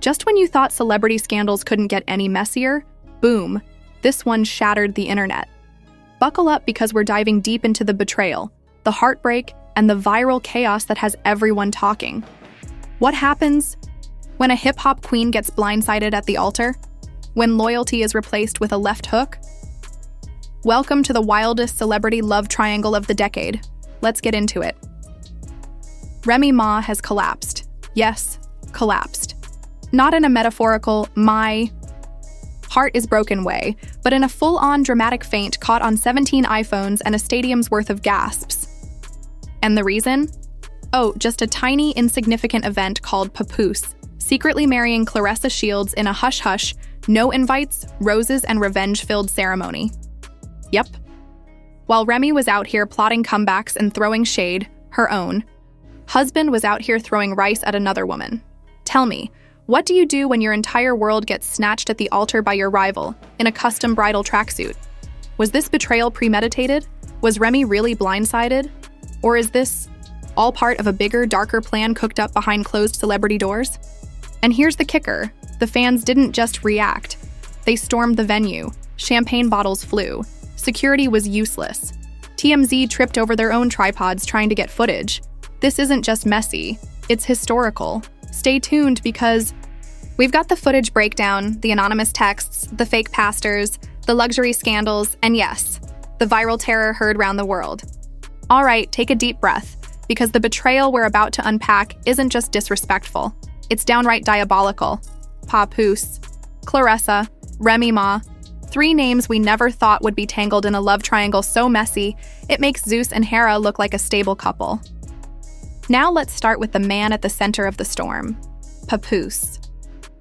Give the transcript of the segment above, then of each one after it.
Just when you thought celebrity scandals couldn't get any messier, boom, this one shattered the internet. Buckle up because we're diving deep into the betrayal, the heartbreak, and the viral chaos that has everyone talking. What happens when a hip-hop queen gets blindsided at the altar? When loyalty is replaced with a left hook? Welcome to the wildest celebrity love triangle of the decade. Let's get into it. Remy Ma has collapsed. Yes, collapsed. Not in a metaphorical, my heart is broken way, but in a full-on dramatic faint caught on 17 iPhones and a stadium's worth of gasps. And the reason? Oh, just a tiny, insignificant event called Papoose, secretly marrying Claressa Shields in a hush-hush, no invites, roses, and revenge-filled ceremony. Yep. While Remy was out here plotting comebacks and throwing shade, her own, husband was out here throwing rice at another woman. Tell me, what do you do when your entire world gets snatched at the altar by your rival in a custom bridal tracksuit? Was this betrayal premeditated? Was Remy really blindsided? Or is this all part of a bigger, darker plan cooked up behind closed celebrity doors? And here's the kicker. The fans didn't just react. They stormed the venue. Champagne bottles flew. Security was useless. TMZ tripped over their own tripods trying to get footage. This isn't just messy, it's historical. Stay tuned because we've got the footage breakdown, the anonymous texts, the fake pastors, the luxury scandals, and yes, the viral terror heard round the world. All right, take a deep breath, because the betrayal we're about to unpack isn't just disrespectful, it's downright diabolical. Papoose, Claressa, Remy Ma, 3 names we never thought would be tangled in a love triangle so messy, it makes Zeus and Hera look like a stable couple. Now let's start with the man at the center of the storm, Papoose.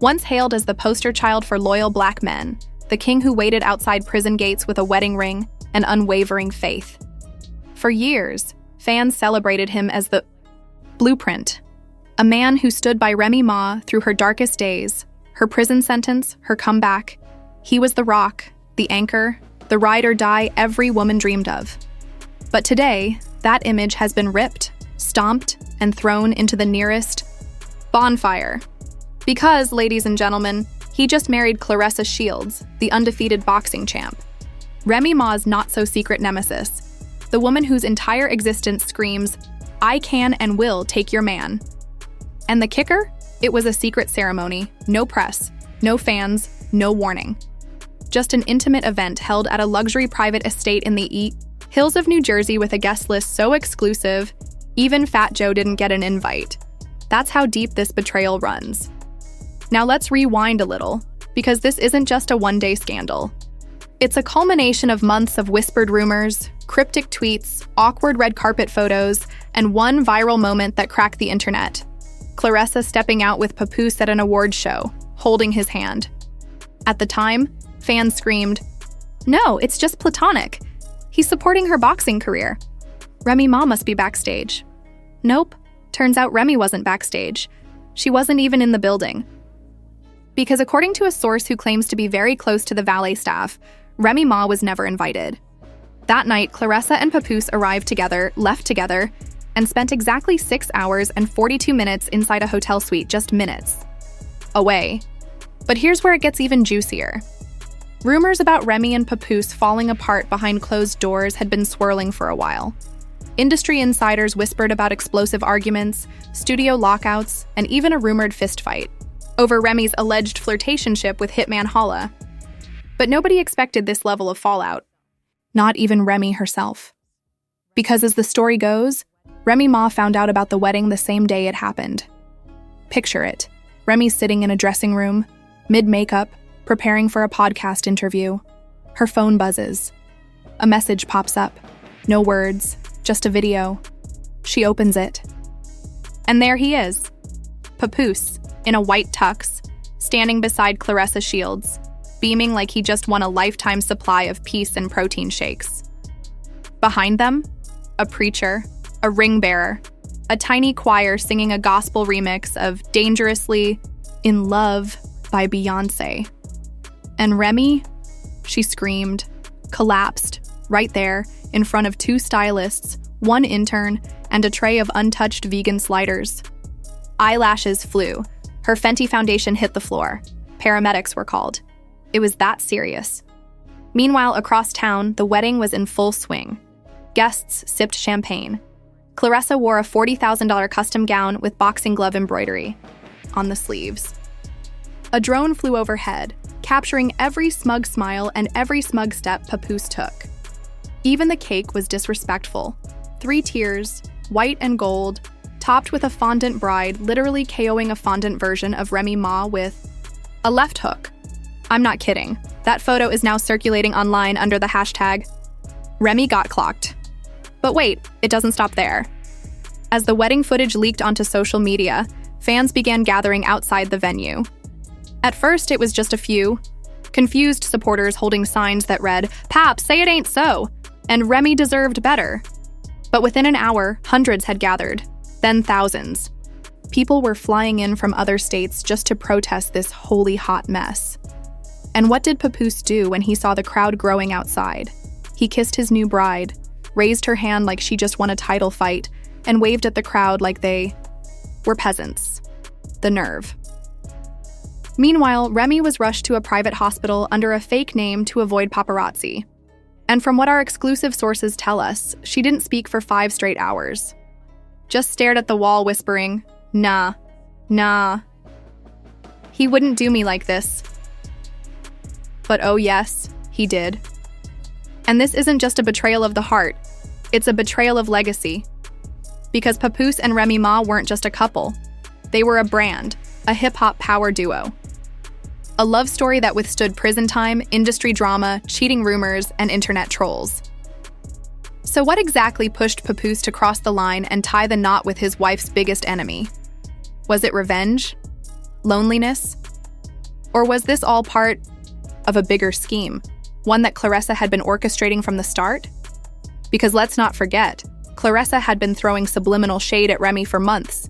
Once hailed as the poster child for loyal black men, the king who waited outside prison gates with a wedding ring and unwavering faith. For years, fans celebrated him as the blueprint, a man who stood by Remy Ma through her darkest days, her prison sentence, her comeback. He was the rock, the anchor, the ride or die every woman dreamed of. But today, that image has been ripped, stomped, and thrown into the nearest bonfire. Because, ladies and gentlemen, he just married Claressa Shields, the undefeated boxing champ. Remy Ma's not-so-secret nemesis, the woman whose entire existence screams, "I can and will take your man." And the kicker? It was a secret ceremony, no press, no fans, no warning. Just an intimate event held at a luxury private estate in the hills of New Jersey with a guest list so exclusive, even Fat Joe didn't get an invite. That's how deep this betrayal runs. Now let's rewind a little, because this isn't just a one-day scandal. It's a culmination of months of whispered rumors, cryptic tweets, awkward red carpet photos, and one viral moment that cracked the internet. Claressa stepping out with Papoose at an awards show, holding his hand. At the time, fans screamed, "No, it's just platonic. He's supporting her boxing career. Remy Ma must be backstage." Nope, turns out Remy wasn't backstage. She wasn't even in the building. Because according to a source who claims to be very close to the valet staff, Remy Ma was never invited. That night, Claressa and Papoose arrived together, left together, and spent exactly 6 hours and 42 minutes inside a hotel suite, just minutes away. But here's where it gets even juicier. Rumors about Remy and Papoose falling apart behind closed doors had been swirling for a while. Industry insiders whispered about explosive arguments, studio lockouts, and even a rumored fistfight over Remy's alleged flirtationship with hitman Holla. But nobody expected this level of fallout. Not even Remy herself. Because as the story goes, Remy Ma found out about the wedding the same day it happened. Picture it. Remy's sitting in a dressing room, mid-makeup, preparing for a podcast interview. Her phone buzzes. A message pops up. No words, just a video. She opens it. And there he is. Papoose, in a white tux, standing beside Claressa Shields, beaming like he just won a lifetime supply of peace and protein shakes. Behind them, a preacher, a ring bearer, a tiny choir singing a gospel remix of Dangerously in Love by Beyoncé. And Remy, she screamed, collapsed, right there, in front of 2 stylists, 1 intern, and a tray of untouched vegan sliders. Eyelashes flew, Her Fenty foundation hit the floor. Paramedics were called. It was that serious. Meanwhile, across town, the wedding was in full swing. Guests sipped champagne. Claressa wore a $40,000 custom gown with boxing glove embroidery on the sleeves. A drone flew overhead, capturing every smug smile and every smug step Papoose took. Even the cake was disrespectful. 3 tiers, white and gold, topped with a fondant bride literally KOing a fondant version of Remy Ma with a left hook. I'm not kidding. That photo is now circulating online under the hashtag Remy got clocked. But wait, it doesn't stop there. As the wedding footage leaked onto social media, fans began gathering outside the venue. At first, it was just a few confused supporters holding signs that read, "Pap, say it ain't so," and "Remy deserved better." But within an hour, hundreds had gathered, then thousands. People were flying in from other states just to protest this holy hot mess. And what did Papoose do when he saw the crowd growing outside? He kissed his new bride, raised her hand like she just won a title fight, and waved at the crowd like they were peasants. The nerve. Meanwhile, Remy was rushed to a private hospital under a fake name to avoid paparazzi. And from what our exclusive sources tell us, she didn't speak for 5 straight hours. Just stared at the wall whispering, "Nah, nah. He wouldn't do me like this." But oh yes, he did. And this isn't just a betrayal of the heart, it's a betrayal of legacy. Because Papoose and Remy Ma weren't just a couple. They were a brand, a hip-hop power duo. A love story that withstood prison time, industry drama, cheating rumors, and internet trolls. So what exactly pushed Papoose to cross the line and tie the knot with his wife's biggest enemy? Was it revenge? Loneliness? Or was this all part of a bigger scheme, one that Claressa had been orchestrating from the start? Because let's not forget, Claressa had been throwing subliminal shade at Remy for months.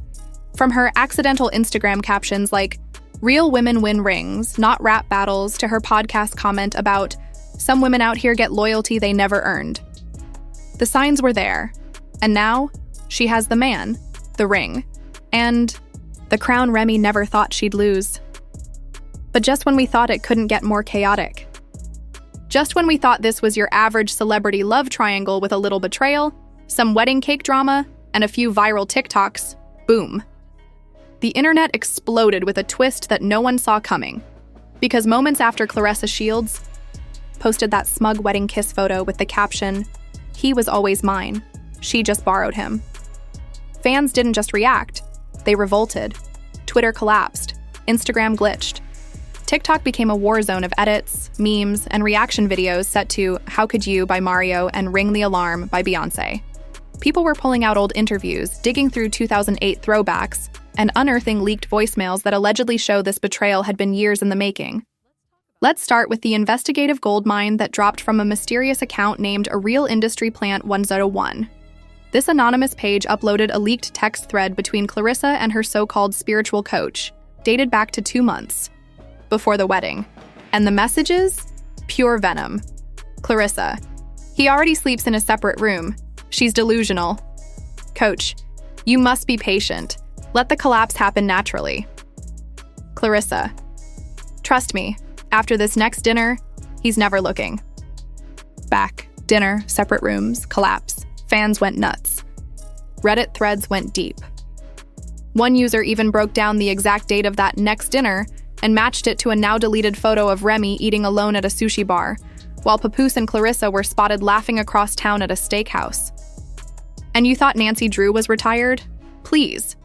From her accidental Instagram captions like, "Real women win rings, not rap battles," to her podcast comment about, "Some women out here get loyalty they never earned." The signs were there, and now she has the man, the ring, and the crown Remy never thought she'd lose. But just when we thought it couldn't get more chaotic, just when we thought this was your average celebrity love triangle with a little betrayal, some wedding cake drama, and a few viral TikToks, boom. The internet exploded with a twist that no one saw coming. Because moments after Claressa Shields posted that smug wedding kiss photo with the caption, "He was always mine, she just borrowed him," fans didn't just react, they revolted. Twitter collapsed, Instagram glitched. TikTok became a war zone of edits, memes, and reaction videos set to "How Could You" by Mario and "Ring the Alarm" by Beyonce. People were pulling out old interviews, digging through 2008 throwbacks, and unearthing leaked voicemails that allegedly show this betrayal had been years in the making. Let's start with the investigative goldmine that dropped from a mysterious account named A Real Industry Plant 101. This anonymous page uploaded a leaked text thread between Claressa and her so-called spiritual coach, dated back to 2 months before the wedding. And the messages? Pure venom. Claressa: "He already sleeps in a separate room. She's delusional. Coach: You must be patient. Let the collapse happen naturally." Claressa: "Trust me, after this next dinner, he's never looking." Back, dinner, separate rooms, collapse. Fans went nuts. Reddit threads went deep. One user even broke down the exact date of that next dinner and matched it to a now-deleted photo of Remy eating alone at a sushi bar, while Papoose and Claressa were spotted laughing across town at a steakhouse. And you thought Nancy Drew was retired? Please.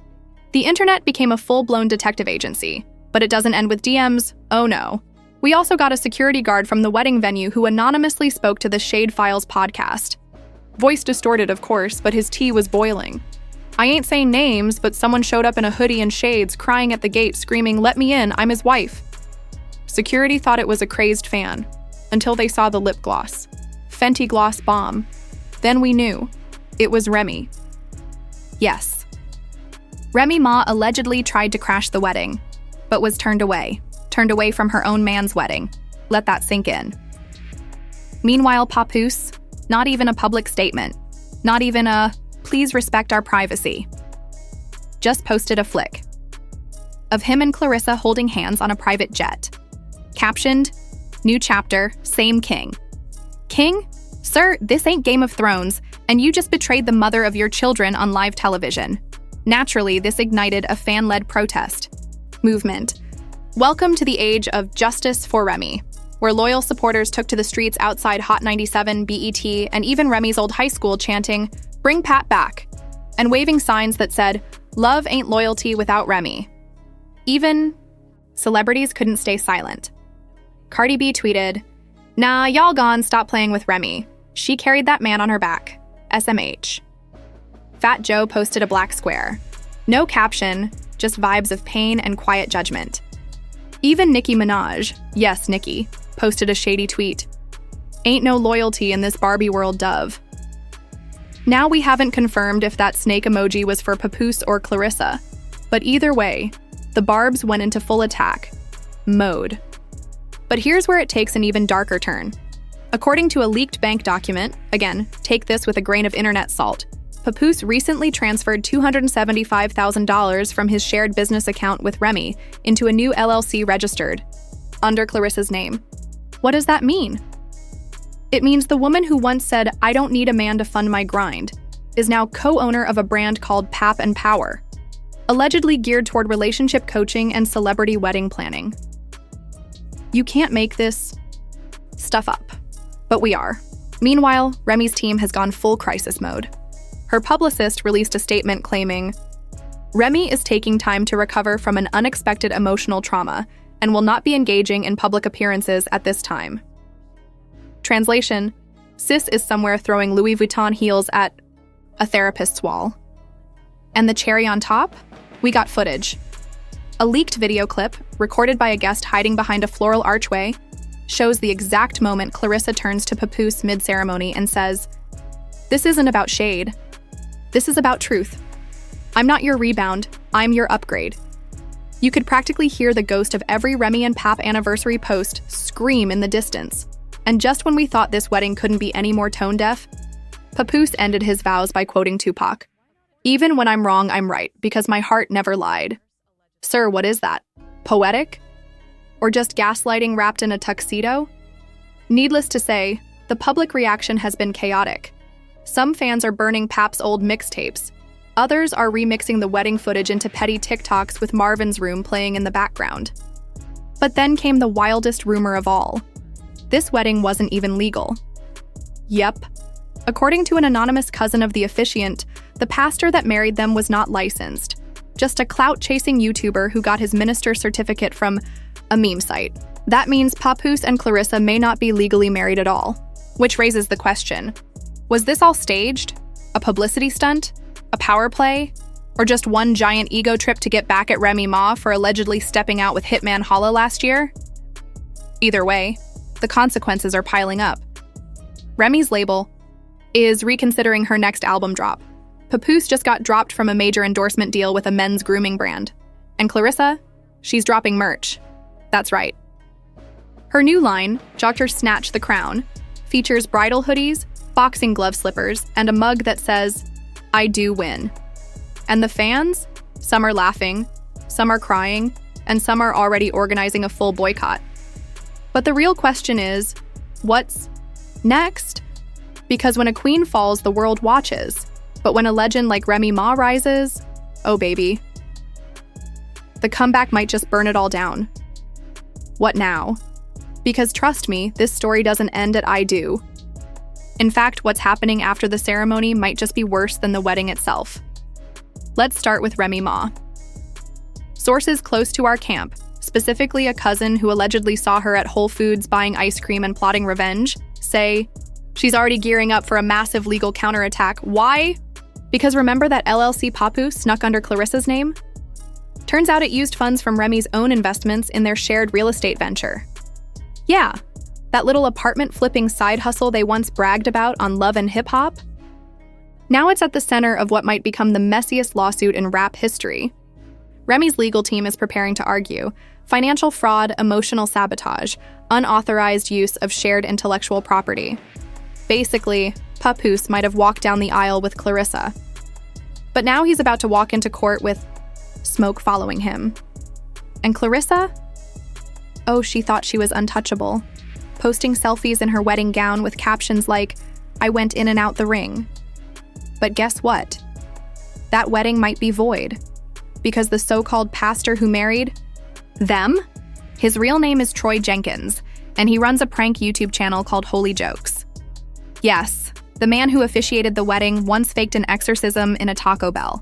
The internet became a full-blown detective agency, but it doesn't end with DMs, oh no. We also got a security guard from the wedding venue who anonymously spoke to the Shade Files podcast. Voice distorted, of course, but his tea was boiling. I ain't saying names, but someone showed up in a hoodie and shades, crying at the gate, screaming, "Let me in, I'm his wife." Security thought it was a crazed fan, until they saw the lip gloss. Fenty gloss bomb. Then we knew. It was Remy. Yes. Remy Ma allegedly tried to crash the wedding, but was turned away from her own man's wedding. Let that sink in. Meanwhile, Papoose, not even a public statement, not even a "please respect our privacy," just posted a flick. of him and Claressa holding hands on a private jet. Captioned, "New chapter, same king." King? Sir, this ain't Game of Thrones, and you just betrayed the mother of your children on live television. Naturally, this ignited a fan-led protest movement. Welcome to the age of Justice for Remy, where loyal supporters took to the streets outside Hot 97, BET, and even Remy's old high school chanting, "Bring Pat back," and waving signs that said, "Love ain't loyalty without Remy." Even celebrities couldn't stay silent. Cardi B tweeted, "Nah, y'all gone, stop playing with Remy. She carried that man on her back. SMH. Fat Joe posted a black square. No caption, just vibes of pain and quiet judgment. Even Nicki Minaj, yes, Nicki, posted a shady tweet. "Ain't no loyalty in this Barbie world, dove." Now we haven't confirmed if that snake emoji was for Papoose or Claressa, but either way, the Barbs went into full attack mode. But here's where it takes an even darker turn. According to a leaked bank document, again, take this with a grain of internet salt, Papoose recently transferred $275,000 from his shared business account with Remy into a new LLC registered under Claressa's name. What does that mean? It means the woman who once said, "I don't need a man to fund my grind," is now co-owner of a brand called Pap and Power, allegedly geared toward relationship coaching and celebrity wedding planning. You can't make this stuff up, but we are. Meanwhile, Remy's team has gone full crisis mode. Her publicist released a statement claiming, "Remy is taking time to recover from an unexpected emotional trauma and will not be engaging in public appearances at this time." Translation, sis is somewhere throwing Louis Vuitton heels at a therapist's wall. And the cherry on top? We got footage. A leaked video clip, recorded by a guest hiding behind a floral archway, shows the exact moment Claressa turns to Papoose mid-ceremony and says, "This isn't about shade. This is about truth. I'm not your rebound, I'm your upgrade." You could practically hear the ghost of every Remy and Pap anniversary post scream in the distance. And just when we thought this wedding couldn't be any more tone-deaf, Papoose ended his vows by quoting Tupac. "Even when I'm wrong, I'm right, because my heart never lied." Sir, what is that? Poetic? Or just gaslighting wrapped in a tuxedo? Needless to say, the public reaction has been chaotic. Some fans are burning Pap's old mixtapes. Others are remixing the wedding footage into petty TikToks with Marvin's Room playing in the background. But then came the wildest rumor of all. This wedding wasn't even legal. Yep. According to an anonymous cousin of the officiant, the pastor that married them was not licensed. Just a clout-chasing YouTuber who got his minister certificate from a meme site. That means Papoose and Claressa may not be legally married at all. Which raises the question, was this all staged? A publicity stunt? A power play? Or just one giant ego trip to get back at Remy Ma for allegedly stepping out with Hitman Holla last year? Either way, the consequences are piling up. Remy's label is reconsidering her next album drop. Papoose just got dropped from a major endorsement deal with a men's grooming brand. And Claressa? She's dropping merch. That's right. Her new line, Dr. Snatch the Crown, features bridal hoodies, boxing glove slippers, and a mug that says, "I do win." And the fans? Some are laughing, some are crying, and some are already organizing a full boycott. But the real question is, what's next? Because when a queen falls, the world watches. But when a legend like Remy Ma rises, oh baby. The comeback might just burn it all down. What now? Because trust me, this story doesn't end at "I do." In fact, what's happening after the ceremony might just be worse than the wedding itself. Let's start with Remy Ma. Sources close to our camp, specifically a cousin who allegedly saw her at Whole Foods buying ice cream and plotting revenge, say she's already gearing up for a massive legal counterattack. Why? Because remember that LLC Papoose snuck under Claressa's name? Turns out it used funds from Remy's own investments in their shared real estate venture. Yeah, that little apartment flipping side hustle they once bragged about on Love and Hip Hop? Now it's at the center of what might become the messiest lawsuit in rap history. Remy's legal team is preparing to argue financial fraud, emotional sabotage, unauthorized use of shared intellectual property. Basically, Papoose might have walked down the aisle with Claressa. But now he's about to walk into court with smoke following him. And Claressa? Oh, she thought she was untouchable, posting selfies in her wedding gown with captions like, "I went in and out the ring." But guess what? That wedding might be void, because the so-called pastor who married them, his real name is Troy Jenkins, and he runs a prank YouTube channel called Holy Jokes. Yes, the man who officiated the wedding once faked an exorcism in a Taco Bell.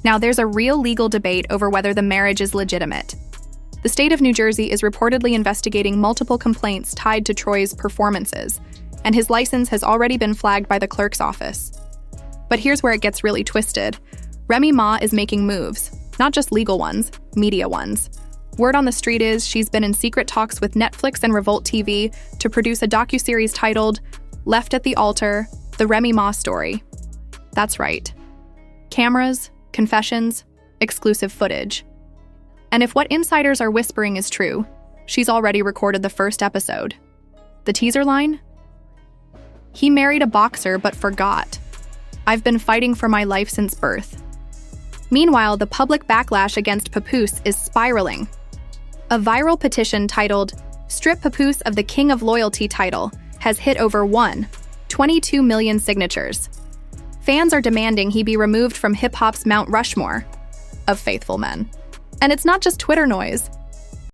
Now, there's a real legal debate over whether the marriage is legitimate. The state of New Jersey is reportedly investigating multiple complaints tied to Troy's performances, and his license has already been flagged by the clerk's office. But here's where it gets really twisted. Remy Ma is making moves, not just legal ones, media ones. Word on the street is she's been in secret talks with Netflix and Revolt TV to produce a docuseries titled Left at the Altar, The Remy Ma Story. That's right. Cameras, confessions, exclusive footage. And if what insiders are whispering is true, she's already recorded the first episode. The teaser line? He married a boxer but forgot. I've been fighting for my life since birth. Meanwhile, the public backlash against Papoose is spiraling. A viral petition titled Strip Papoose of the King of Loyalty title has hit over 22 million signatures. Fans are demanding he be removed from hip-hop's Mount Rushmore of faithful men. And it's not just Twitter noise.